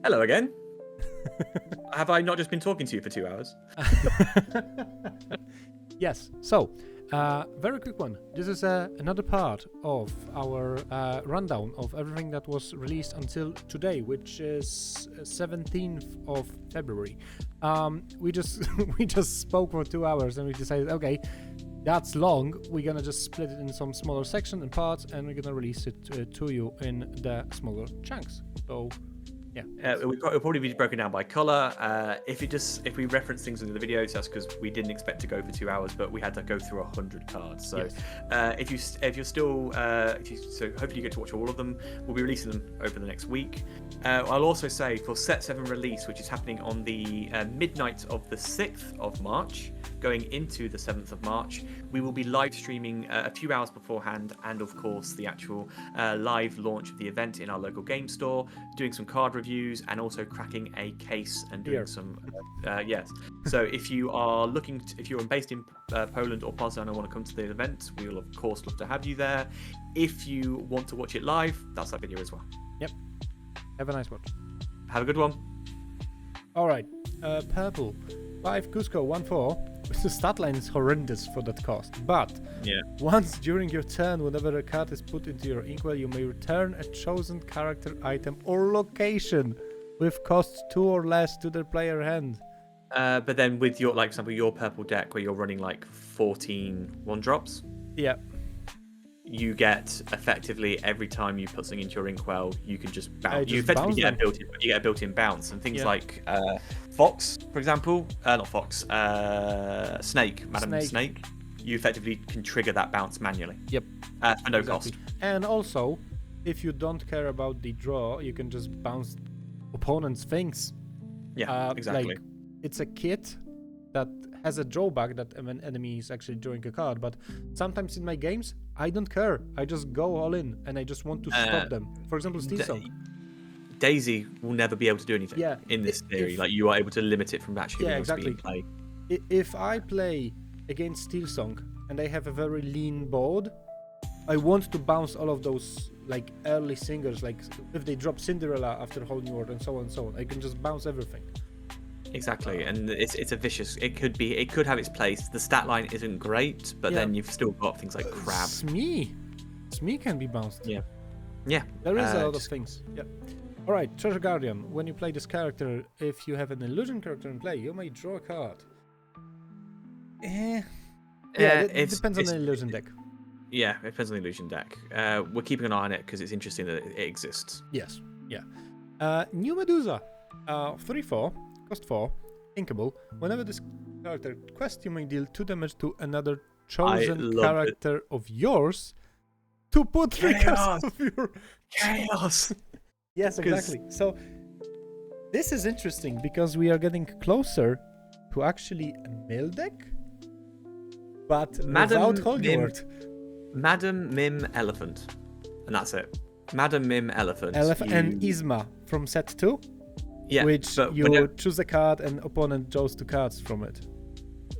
Hello again. Have I not just been talking to you for 2 hours? Yes. So, very quick one. This is another part of our rundown of everything that was released until today, which is 17th of February. We just we just spoke for 2 hours and we decided, okay, that's long. We're gonna just split it in some smaller section and parts, and we're gonna release it to you in the smaller chunks. So. Yeah, it'll probably be broken down by color. If we reference things in the videos, that's because we didn't expect to go for 2 hours, but we had to go through 100 cards. So yes. if you're still, so hopefully you get to watch all of them. We'll be releasing them over the next week. I'll also say for Set 7 release, which is happening on the midnight of the 6th of March, going into the 7th of March, we will be live streaming a few hours beforehand, and of course the actual live launch of the event in our local game store, doing some card reviews and also cracking a case and doing some yes. So if you are if you're based in Poland or Poznan and want to come to the event, we will of course love to have you there. If you want to watch it live, that's that video as well. Yep. Have a nice watch. Have a good one. All right. Purple 5 Cusco 1/4. The stat line is horrendous for that cost, but once during your turn, whenever a card is put into your inkwell, you may return a chosen character, item, or location with cost 2 or less to the player hand. But then with your, like, for example, your purple deck where you're running like 14 1-drops, you get effectively every time you put something into your inkwell, you can just bounce. You effectively get a built-in bounce, and things like Fox, for example, not Fox, Snake, Madam Snake. You effectively can trigger that bounce manually. Yep. For no cost. And also, if you don't care about the draw, you can just bounce opponent's things. Yeah, exactly. Like, it's a kit that has a drawback that an enemy is actually drawing a card, but sometimes in my games, I don't care. I just go all in, and I just want to stop them. For example, Steel Song. Daisy will never be able to do anything in this theory. Like, you are able to limit it from actually being able to be in play. If I play against Steel Song and I have a very lean board, I want to bounce all of those like early singers, like if they drop Cinderella after Whole New World and so on and so on. I can just bounce everything. Exactly, and it's a vicious. It could have its place. The stat line isn't great, but then you've still got things like Crab. Smee can be bounced. Yeah. There is a lot of things. Yeah. All right, Treasure Guardian. When you play this character, if you have an illusion character in play, you may draw a card. It depends on the illusion deck. Yeah, it depends on the illusion deck. We're keeping an eye on it because it's interesting that it exists. Yes. Yeah. New Medusa. 3/4. Cost 4, inkable. Whenever this character quests, you may deal 2 damage to another chosen character of yours to put triggers of your chaos. Yes, exactly. So this is interesting because we are getting closer to actually a mill deck, but without Holy Word. Madam Mim Elephant, and that's it. Madam Mim Elephant. And Isma from set 2. Yeah, which you choose a card and opponent draws 2 cards from it.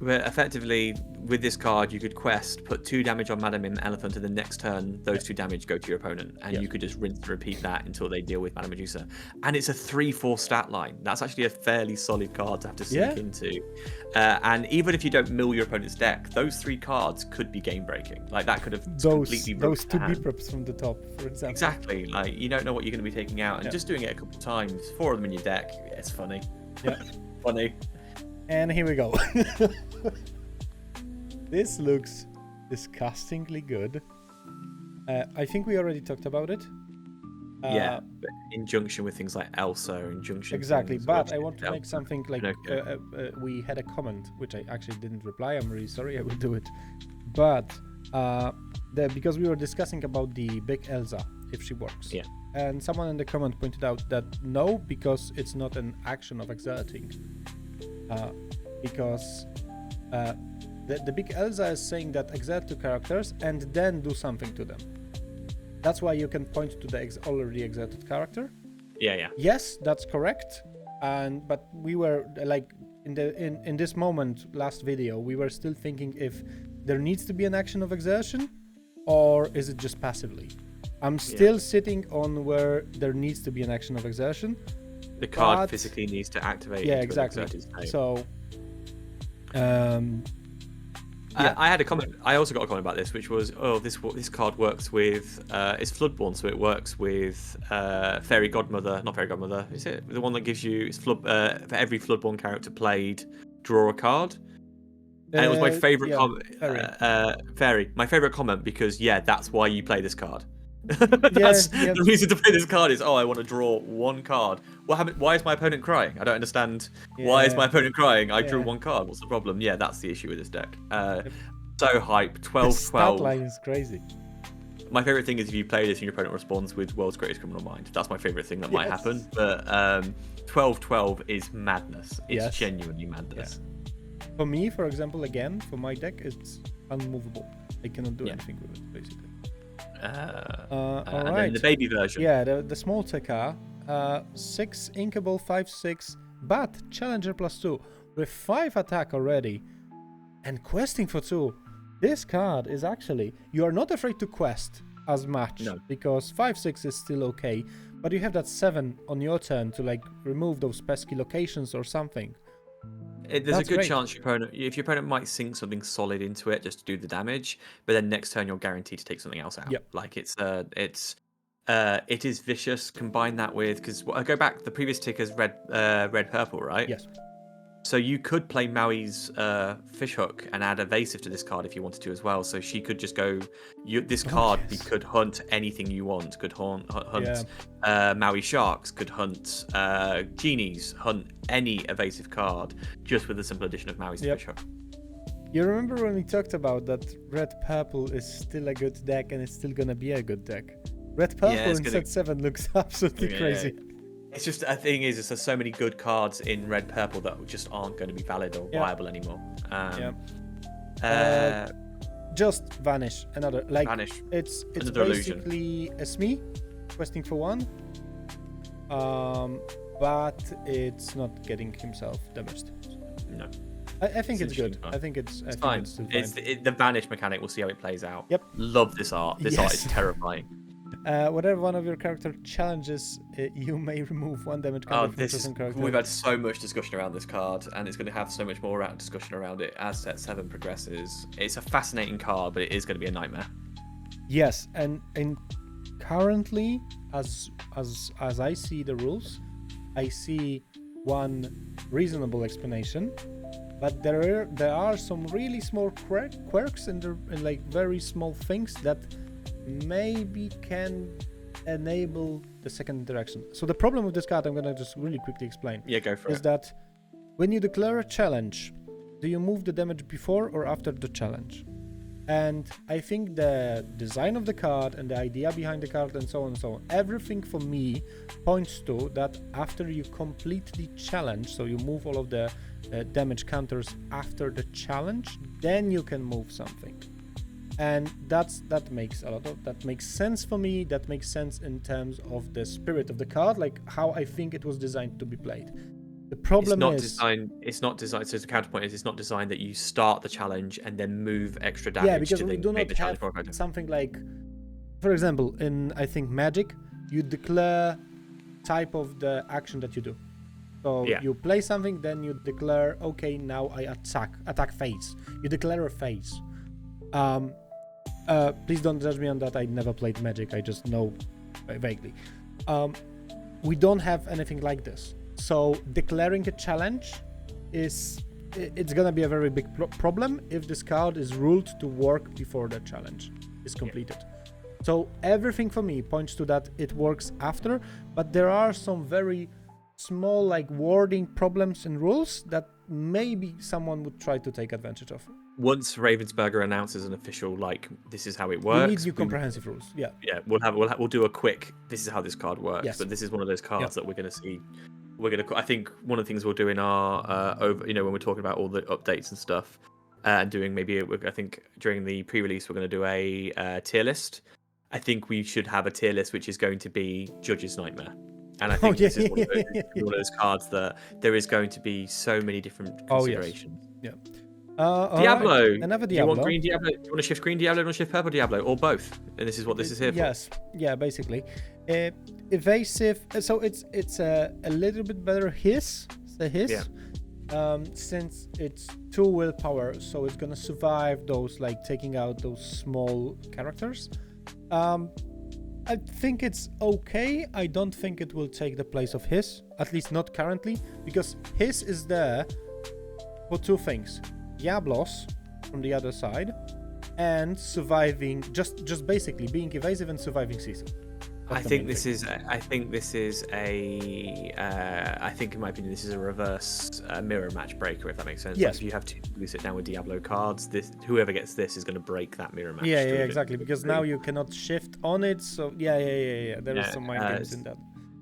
But effectively, with this card, you could quest, put 2 damage on Madam Mim Elephant, and the next turn, those 2 damage go to your opponent, and you could just rinse and repeat that until they deal with Madam Medusa. And it's a 3/4 stat line. That's actually a fairly solid card to have to sink into. And even if you don't mill your opponent's deck, those 3 cards could be game breaking. Like, that could have completely those 2 B-preps from the top, for example. Exactly. Like, you don't know what you're going to be taking out, and just doing it a couple of times, 4 of them in your deck, it's funny. Yeah. Funny. And here we go. This looks disgustingly good. I think we already talked about it. But in junction with things like Elsa, exactly. But I want to make something like we had a comment, which I actually didn't reply. I'm really sorry. I will do it. But because we were discussing about the big Elsa, if she works. Yeah. And someone in the comment pointed out that no, because it's not an action of exerting. Because the big Elsa is saying that exert 2 characters and then do something to them. That's why you can point to the already exerted character. Yeah. Yes, that's correct. But we were like in this moment, last video, we were still thinking if there needs to be an action of exertion, or is it just passively? I'm still sitting on where there needs to be an action of exertion, The card but- physically needs to activate. Yeah, into an exactly. exerted state. So, I had a comment. I also got a comment about this, which was, this card works with it's Floodborn, so it works with Fairy Godmother. Not Fairy Godmother. Is it the one that gives you for every Floodborn character played, draw a card? And it was my favorite comment. Fairy. My favorite comment because that's why you play this card. That's the reason to play this card is I want to draw one card. What happened? Why is my opponent crying? I don't understand. Why is my opponent crying? I drew one card. What's the problem? Yeah, that's the issue with this deck. So hype. 12-12. Stat line is crazy. My favorite thing is if you play this and your opponent responds with World's Greatest Criminal Mind. That's my favorite thing that might happen. But 12-12 is madness. It's genuinely madness. For me, for example, again, for my deck, it's unmovable. I cannot do anything with it, basically. All and right. then the baby version. Yeah, the small Tekka, 6 inkable, 5/6, but Challenger +2 with 5 attack already, and questing for 2. This card is actually, you are not afraid to quest as much because 5/6 is still okay, but you have that 7 on your turn to like remove those pesky locations or something. There's a good chance your opponent might sink something solid into it just to do the damage, but then next turn you're guaranteed to take something else out. Yep. Like it is vicious. Combine that with, because I go back, the previous tick is red purple, right? Yes. So you could play Maui's Fishhook and add evasive to this card if you wanted to as well. So she could just go. This card could hunt anything you want. Could hunt Maui Sharks. Could hunt Genies. Hunt any evasive card just with the simple addition of Maui's Fishhook. You remember when we talked about that red purple is still a good deck and it's still gonna be a good deck. Red purple in set 7 looks absolutely crazy. It's just the thing is, there's so many good cards in red purple that just aren't going to be valid or viable anymore. Just vanish. Another vanish. It's another basically a SME questing for 1, but it's not getting himself damaged. No. I think it's good. I think it's fine. It's still fine. The vanish mechanic. We'll see how it plays out. Yep. Love this art. This art is terrifying. Whatever one of your character challenges, you may remove 1 damage card from chosen character. We've had so much discussion around this card, and it's going to have so much more discussion around it as set 7 progresses. It's a fascinating card, but it is going to be a nightmare. Yes, and currently, as I see the rules, I see one reasonable explanation, but there are some really small quirks in like very small things that maybe can enable the second interaction. So the problem with this card, I'm gonna just really quickly explain. Yeah, go for it. Is that when you declare a challenge, do you move the damage before or after the challenge? And I think the design of the card and the idea behind the card and so on, everything for me points to that after you complete the challenge, so you move all of the damage counters after the challenge, then you can move something. And that makes sense for me. That makes sense in terms of the spirit of the card, like how I think it was designed to be played. The problem it's not designed. So the counterpoint is, it's not designed that you start the challenge and then move extra damage. Because we do not have something like, for example, in I think Magic, you declare type of the action that you do. So you play something, then you declare, okay, now I attack phase. You declare a phase. Please don't judge me on that. I never played Magic. I just know vaguely. We don't have anything like this. So declaring a challenge it's gonna be a very big problem if this card is ruled to work before the challenge is completed. So everything for me points to that it works after, but there are some very small like wording problems in rules that maybe someone would try to take advantage of. Once Ravensburger announces an official, like, this is how it works. We need new comprehensive rules. Yeah. Yeah, we'll do a quick, this is how this card works. Yes. But this is one of those cards that we're going to see. I think one of the things we'll do in our when we're talking about all the updates and stuff, and doing I think during the pre-release we're going to do a tier list. I think we should have a tier list which is going to be Judge's Nightmare. And I think this is one of those cards that there is going to be so many different considerations. Yeah. Diablo. Right. Another Do you want Diablo. green Diablo? Do you want to shift green Diablo? Do you want to shift purple Diablo, or both? And this is what this is here for. Yes. Yeah. Basically, evasive. So it's a little bit better hiss. The hiss. Yeah. Since it's 2 willpower, so it's gonna survive those, like, taking out those small characters. I think it's okay. I don't think it will take the place of hiss, at least not currently, because hiss is there for 2 things: Diablos from the other side, and surviving, just basically being evasive and surviving season. I think this is a. I think, in my opinion, this is a reverse mirror match breaker, if that makes sense. Yes. Like if you have 2 you sit down with Diablo cards, whoever gets this is going to break that mirror match. Yeah, exactly. Because now you cannot shift on it. So yeah. There is some mind games in that.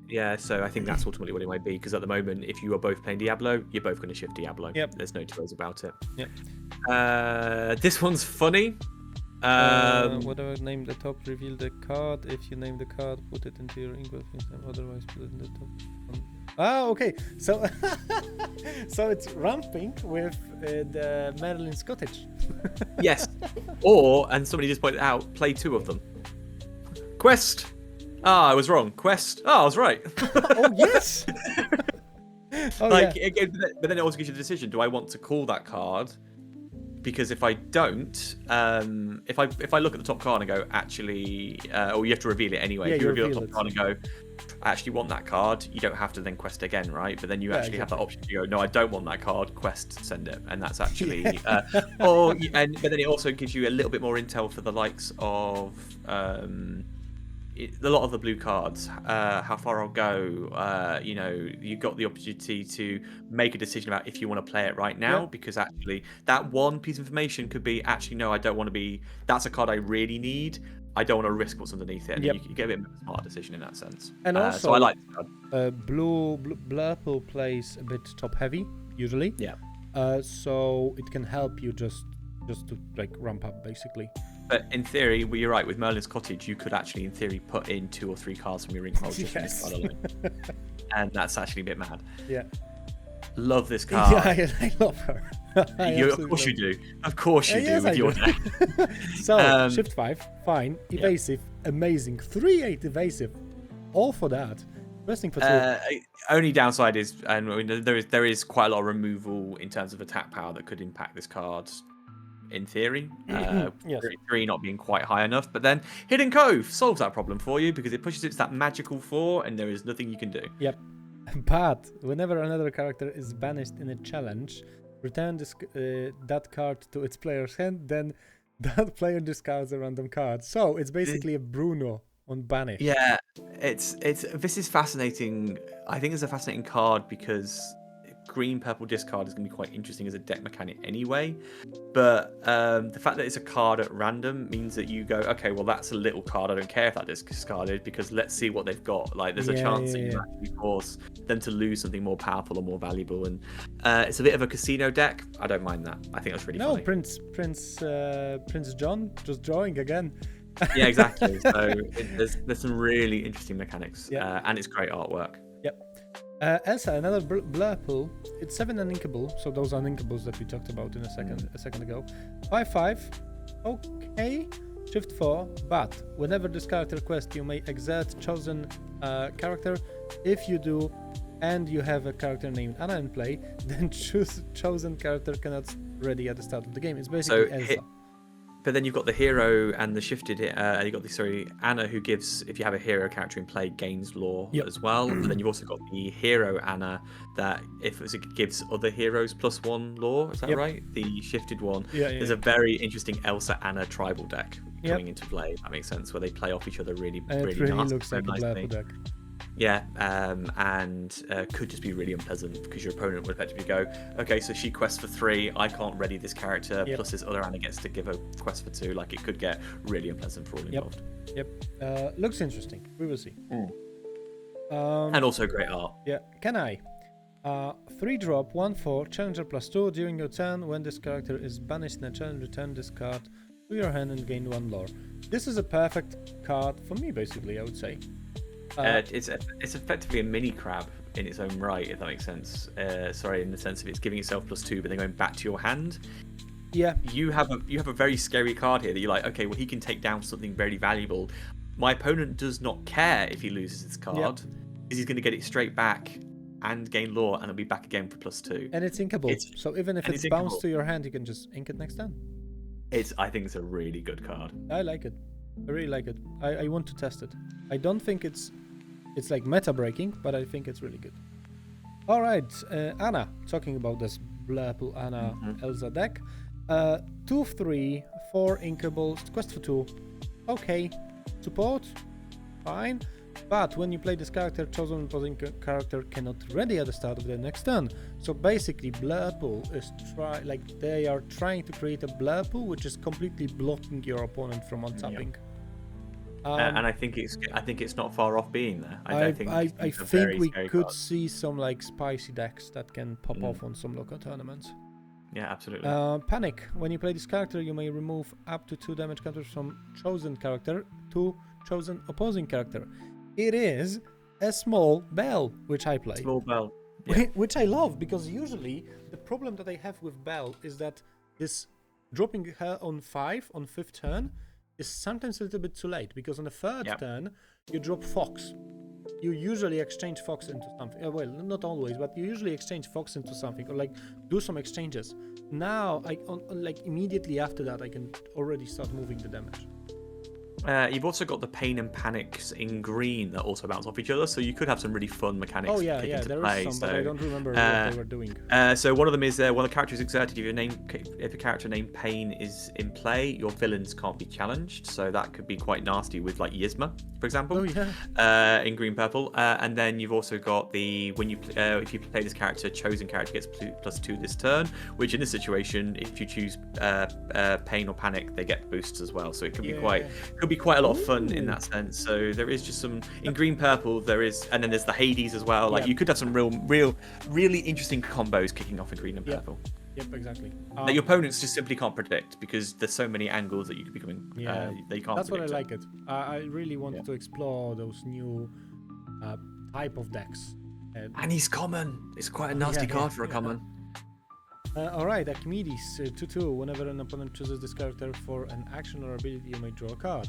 Yeah, so I think that's ultimately what it might be. Because at the moment, if you are both playing Diablo, you're both going to shift Diablo. Yep. There's no two ways about it. Yep. This one's funny. Whatever, name the top, reveal the card. If you name the card, put it into your ingot, otherwise put it in the top. Okay. So so it's ramping with the Merlin's Cottage. Yes. And somebody just pointed out, play 2 of them. Quest. I was wrong. Quest. I was right. Oh, yes. Again, but then it also gives you the decision: do I want to call that card? Because if I don't, if I look at the top card and go, actually, or you have to reveal it anyway. Yeah, if you reveal the top it. card and go, I actually want that card, you don't have to then quest again, right? But then you actually have that option to go, no, I don't want that card, quest, send it. And that's actually, but then it also gives you a little bit more intel for the likes of, a lot of the blue cards, how far I'll go, you've got the opportunity to make a decision about if you want to play it right now, because actually that one piece of information could be, actually, no, I don't want to be, that's a card I really need. I don't want to risk what's underneath it. And you get a bit of a smart decision in that sense. And also, so I like this card. Blurple plays a bit top heavy, usually. Yeah. So it can help you just to, like, ramp up, basically. But in theory, well, you're right, with Merlin's Cottage, you could actually, in theory, put in 2 or 3 cards from your ring roll just from this card alone. And that's actually a bit mad. Yeah. Love this card. Yeah, I love her. Of course you do. Of course you do with your deck. So, shift 5, fine. Evasive, amazing. 3/8 evasive. All for that. Resting for 2. Only downside is, and there is quite a lot of removal in terms of attack power that could impact this card. In theory, yes. 3 not being quite high enough, but then Hidden Cove solves that problem for you because it pushes it to that magical 4, and there is nothing you can do. Yep. But whenever another character is banished in a challenge, return that card to its player's hand, then that player discards a random card. So it's basically a Bruno on banish. Yeah, this is fascinating. I think it's a fascinating card because green purple discard is going to be quite interesting as a deck mechanic anyway, but the fact that it's a card at random means that you go, okay, well, that's a little card, I don't care if that is discarded, because let's see what they've got. Like, there's a chance that you actually force them to lose something more powerful or more valuable, and it's a bit of a casino deck. I don't mind that. I think that's really funny. Prince John just drawing again. Yeah, exactly. So there's some really interesting mechanics, and it's great artwork. Yep. Elsa, another Blurple. It's 7 uninkable, so those are uninkables that we talked about in a second ago. 5/5. Okay. Shift 4, but whenever this character quests, you may exert chosen character. If you do, and you have a character named Anna in play, then choose chosen character cannot ready at the start of the game. It's basically Elsa. But then you've got the hero and the shifted. You've got Anna, who gives, if you have a hero character in play, gains lore as well. And then you've also got the hero Anna that if it gives other heroes +1 lore. Is that right? The shifted one. There's a very interesting Elsa Anna tribal deck coming into play. That makes sense, where they play off each other really really looks like a Blurple deck. Yeah, and could just be really unpleasant because your opponent would effectively go, okay, so she quests for 3, I can't ready this character, plus this other Anna gets to give a quest for 2. Like, it could get really unpleasant for all involved. Looks interesting. We will see. And also great art. Yeah, can I? 3-drop, 1/4, challenger +2. During your turn, when this character is banished in a challenge, return this card to your hand and gain 1 lore. This is a perfect card for me, basically, I would say. It's effectively a mini crab in its own right, if that makes sense. In the sense of it's giving itself +2, but then going back to your hand. Yeah. You have a very scary card here that you're like, okay, well he can take down something very valuable. My opponent does not care if he loses this card, because he's going to get it straight back and gain lore, and it'll be back again for +2. And it's inkable. So even if it's bounced to your hand, you can just ink it next turn. I think it's a really good card. I like it. I really like it. I want to test it. I don't think it's like meta breaking, but I think it's really good. All right, Anna, talking about this Blurple Anna Elsa deck. 2 of 3, 4 inkables, quest for 2. Okay. Support, fine. But when you play this character, chosen opposing character cannot ready at the start of the next turn. So basically, Blurple is they are trying to create a Blurple which is completely blocking your opponent from untapping. And I think it's not far off being there. I think we could see some like spicy decks that can pop off on some local tournaments. Yeah, absolutely. Panic. When you play this character, you may remove up to 2 damage counters from chosen character to chosen opposing character. It is a small bell, which I play. Small bell. Yeah. Which I love, because usually the problem that I have with bell is that this dropping her on 5 on 5th turn is sometimes a little bit too late, because on the 3rd turn you drop Fox. You usually exchange Fox into something. Well, not always, but you usually exchange Fox into something, or like do some exchanges. Now, like immediately after that, I can already start moving the damage. You've also got the Pain and Panics in green that also bounce off each other, so you could have some really fun mechanics. Oh yeah, there is some, but I don't remember what they were doing. So one of them is when the character is exerted, if a character named Pain is in play, your villains can't be challenged. So that could be quite nasty with like Yzma, for example. Oh yeah. In green purple, and then you've also got the if you play this character, chosen character gets +2 this turn, which in this situation, if you choose Pain or Panic, they get boosts as well. So it could be quite a lot of fun in that sense. So there is just some in green purple. There is, and then there's the Hades as well. Like you could have some really interesting combos kicking off in green and purple. Yep, exactly. That your opponents just simply can't predict, because there's so many angles that you could be coming. They can't. That's what I like it. I really wanted to explore those new type of decks. And he's common. It's quite a nasty card for a common. Alright, Archimedes, 2/2. Whenever an opponent chooses this character for an action or ability, you may draw a card.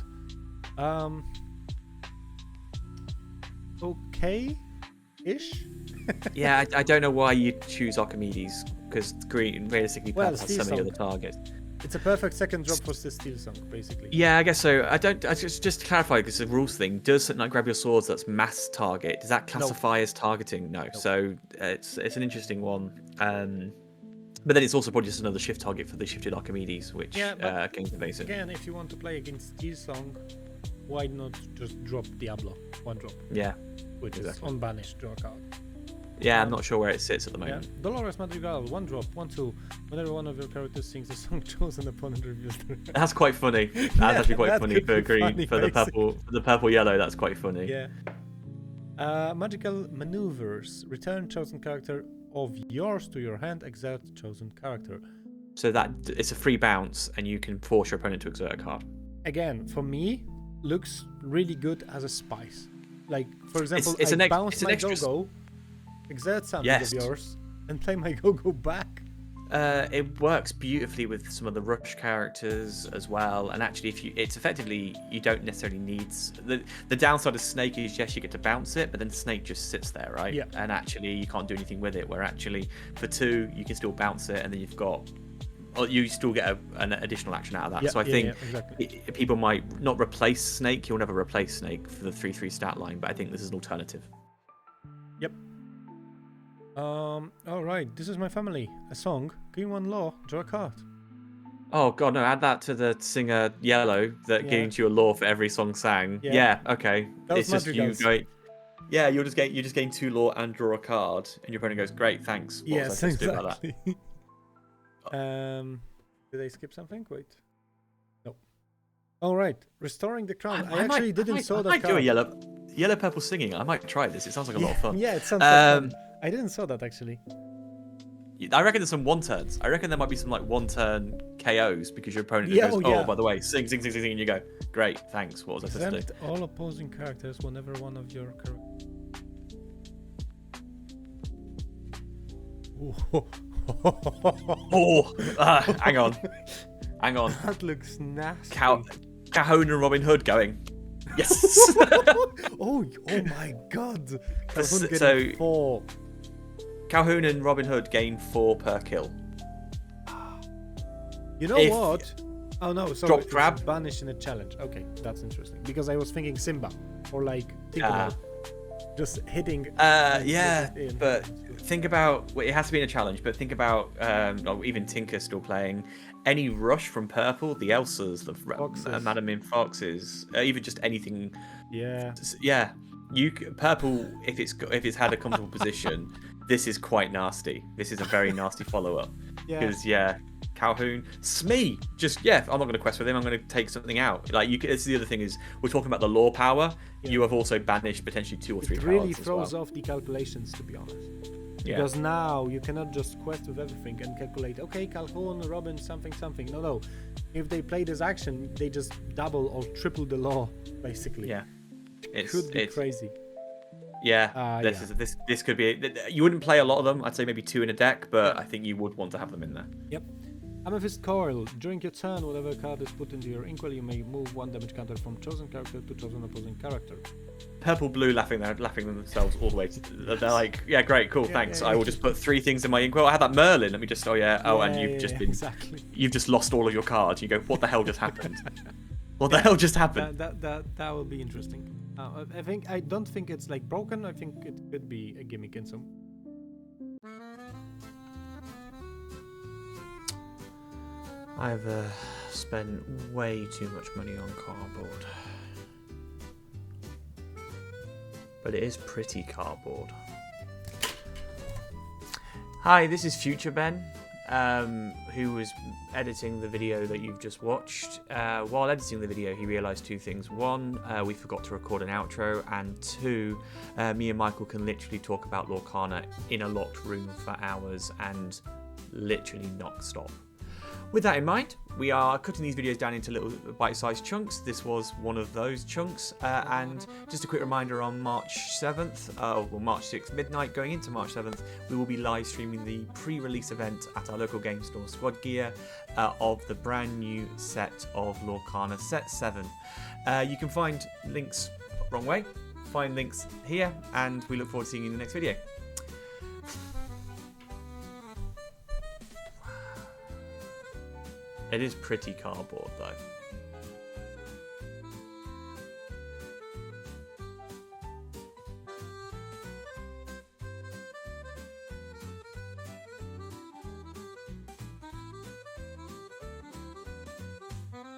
Okay-ish? Yeah, I don't know why you choose Archimedes, because green realistically has so many other targets. It's a perfect second drop for the Steel Song, basically. Yeah, I guess so. I just to clarify, because it's a rules thing. Does something like Grab Your Swords that's mass target? Does that classify as targeting? No. So it's an interesting one. But then it's also probably just another shift target for the shifted Archimedes, which can convince it. Again, if you want to play against Steel Song, why not just drop Diablo? 1 drop. Yeah. Which is unbanished, draw a card. Yeah, I'm not sure where it sits at the moment. Yeah. Dolores Madrigal, 1 drop, 1/2. Whenever one of your characters sings a song, chosen opponent reviews the That's quite funny. That's actually quite funny for green, for the purple yellow. That's quite funny. Yeah. Magical maneuvers. Return chosen character of yours to your hand. Exert chosen character. So that it's a free bounce, and you can force your opponent to exert a card. Again, for me, looks really good as a spice. Like, for example, it's I bounce my go-go, exert something of yours, and play my go-go back. It works beautifully with some of the rush characters as well, and actually, it's effectively you don't necessarily need the downside of Snake is yes, you get to bounce it, but then Snake just sits there, right? Yeah. And actually, you can't do anything with it. Where actually, for 2, you can still bounce it, and then you still get an additional action out of that. So I think people might not replace Snake. You'll never replace Snake for the 3/3 stat line, but I think this is an alternative. Yep. All right. This is my family. A song. Green 1 law. Draw a card. Oh god, no! Add that to the singer yellow that gives you a law for every song sang. Yeah. Okay. It's just you going. Yeah, you just gain 2 law and draw a card, and your opponent goes, "Great, thanks." What was I supposed to do about that? Did I skip something? Wait. No. All right. Restoring the crown. I actually didn't saw that card. I might do a yellow purple singing. I might try this. It sounds like a lot of fun. Yeah, it sounds like fun. I didn't saw that actually. I reckon there's some 1-turns. I reckon there might be some like 1-turn KOs because your opponent goes, by the way, sing, and you go, great, thanks. What was I supposed to do? All opposing characters whenever one of your Oh, hang on. That looks nasty. Calhoun and Robin Hood going. Yes. oh my God. So- Calhoun getting 4. Calhoun and Robin Hood gain 4 per kill. You know If- what? Oh no, sorry. Drop it's grab. Banish in a challenge. Okay, that's interesting. Because I was thinking Simba or like Tinkerbell. Just hitting. Yeah, in. but think about it has to be in a challenge. But think about even Tinker still playing any rush from purple, the Elsas, the Foxes. Madam in Foxes, even just anything. Yeah. Yeah, purple if it's had a comfortable position, this is quite nasty. This is a very nasty follow up because Calhoun, Smee, I'm not going to quest with him. I'm going to take something out. Like it's the other thing is we're talking about the lore power. Yeah. You have also banished potentially 2 or 3 It cards really as throws well. off the calculations, to be honest. Yeah. Because now you cannot just quest with everything and calculate, okay, Calhoun, Robin, something. No. If they play this action, they just double or triple the law, basically. Yeah. Could be crazy. Yeah. This could be. You wouldn't play a lot of them. I'd say maybe 2 in a deck, but I think you would want to have them in there. Yep. Amethyst Coil. During your turn, whatever card is put into your inkwell, you may move 1 damage counter from chosen character to chosen opposing character. Purple blue laughing themselves all the way. They're like, yeah, great, cool, thanks. I will just put 3 things in my inkwell. I had that Merlin. Let me just. And you've just been. Exactly. You've just lost all of your cards. You go, what the hell just happened? What the hell just happened? That will be interesting. I don't think it's like broken. I think it could be a gimmick in some. I've spent way too much money on cardboard. But it is pretty cardboard. Hi, this is Future Ben, who was editing the video that you've just watched. While editing the video, he realised 2 things. 1, we forgot to record an outro, and 2, me and Michael can literally talk about Lorcana in a locked room for hours and literally not stop. With that in mind, we are cutting these videos down into little bite-sized chunks. This was one of those chunks. And just a quick reminder, on March 7th, March 6th midnight, going into March 7th, we will be live streaming the pre-release event at our local game store, Squad Gear, of the brand new set of Lorcana Set 7. You can find links, wrong way, find links here, and we look forward to seeing you in the next video. It is pretty cardboard though.